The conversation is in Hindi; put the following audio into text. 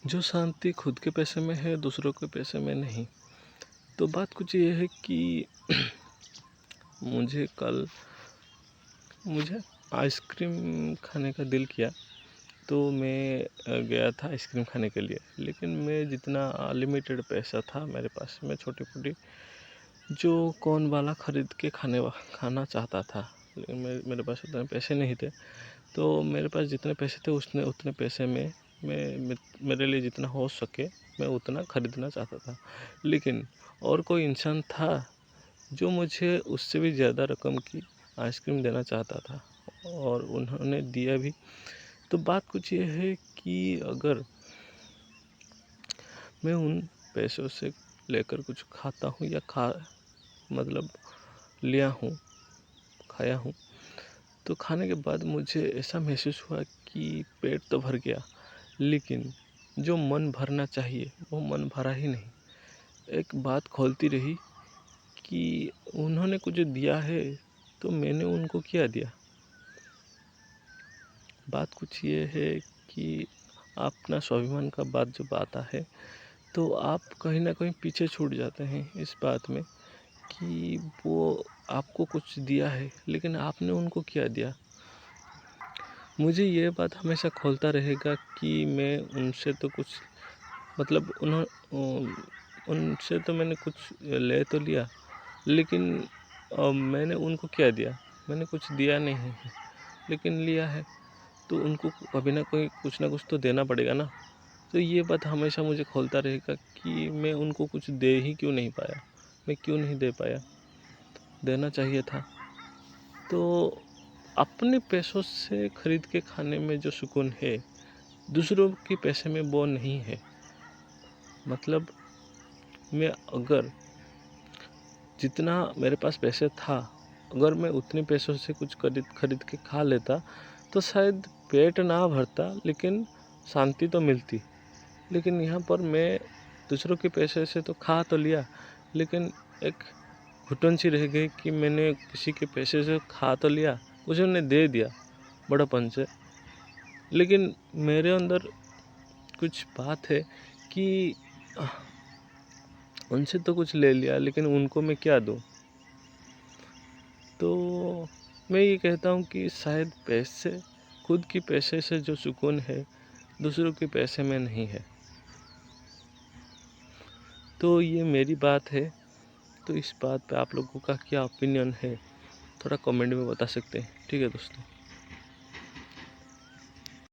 जो शांति खुद के पैसे में है, दूसरों के पैसे में नहीं। तो बात कुछ ये है कि मुझे आइसक्रीम खाने का दिल किया, तो मैं गया था आइसक्रीम खाने के लिए। लेकिन मैं जितना लिमिटेड पैसा था मेरे पास, मैं छोटी-मोटी जो कोन वाला ख़रीद के खाना चाहता था, लेकिन मेरे पास उतने पैसे नहीं थे। तो मेरे पास जितने पैसे थे उतने पैसे में मेरे लिए जितना हो सके मैं उतना ख़रीदना चाहता था। लेकिन और कोई इंसान था जो मुझे उससे भी ज़्यादा रकम की आइसक्रीम देना चाहता था, और उन्होंने दिया भी। तो बात कुछ ये है कि अगर मैं उन पैसों से लेकर कुछ खाता हूँ या लिया हूँ, खाया हूँ, तो खाने के बाद मुझे ऐसा महसूस हुआ कि पेट तो भर गया, लेकिन जो मन भरना चाहिए वो मन भरा ही नहीं। एक बात खौलती रही कि उन्होंने कुछ दिया है तो मैंने उनको क्या दिया। बात कुछ ये है कि अपना स्वाभिमान का बात जब आता है तो आप कहीं ना कहीं पीछे छूट जाते हैं इस बात में कि वो आपको कुछ दिया है, लेकिन आपने उनको क्या दिया। मुझे ये बात हमेशा खौलता रहेगा कि मैं उनसे तो कुछ मतलब उनसे तो मैंने कुछ ले तो लिया, लेकिन मैंने उनको क्या दिया। मैंने कुछ दिया नहीं है, लेकिन लिया है, तो उनको कभी ना कोई कुछ ना कुछ तो देना पड़ेगा ना। तो ये बात हमेशा मुझे खौलता रहेगा कि मैं उनको कुछ दे ही क्यों नहीं पाया, मैं क्यों नहीं दे पाया, देना चाहिए था। तो अपने पैसों से खरीद के खाने में जो सुकून है, दूसरों के पैसे में वो नहीं है। मतलब मैं अगर जितना मेरे पास पैसे था, अगर मैं उतने पैसों से कुछ खरीद के खा लेता तो शायद पेट ना भरता, लेकिन शांति तो मिलती। लेकिन यहाँ पर मैं दूसरों के पैसे से तो खा तो लिया, लेकिन एक घुटन सी रह गई कि मैंने किसी के पैसे से खा तो लिया, मुझे उन्हें दे दिया बड़ापन से, लेकिन मेरे अंदर कुछ बात है कि उनसे तो कुछ ले लिया, लेकिन उनको मैं क्या दूँ। तो मैं ये कहता हूँ कि शायद खुद की पैसे से जो सुकून है, दूसरों के पैसे में नहीं है। तो ये मेरी बात है। तो इस बात पे आप लोगों का क्या ओपिनियन है, थोड़ा कमेंट में बता सकते हैं। ठीक है दोस्तों।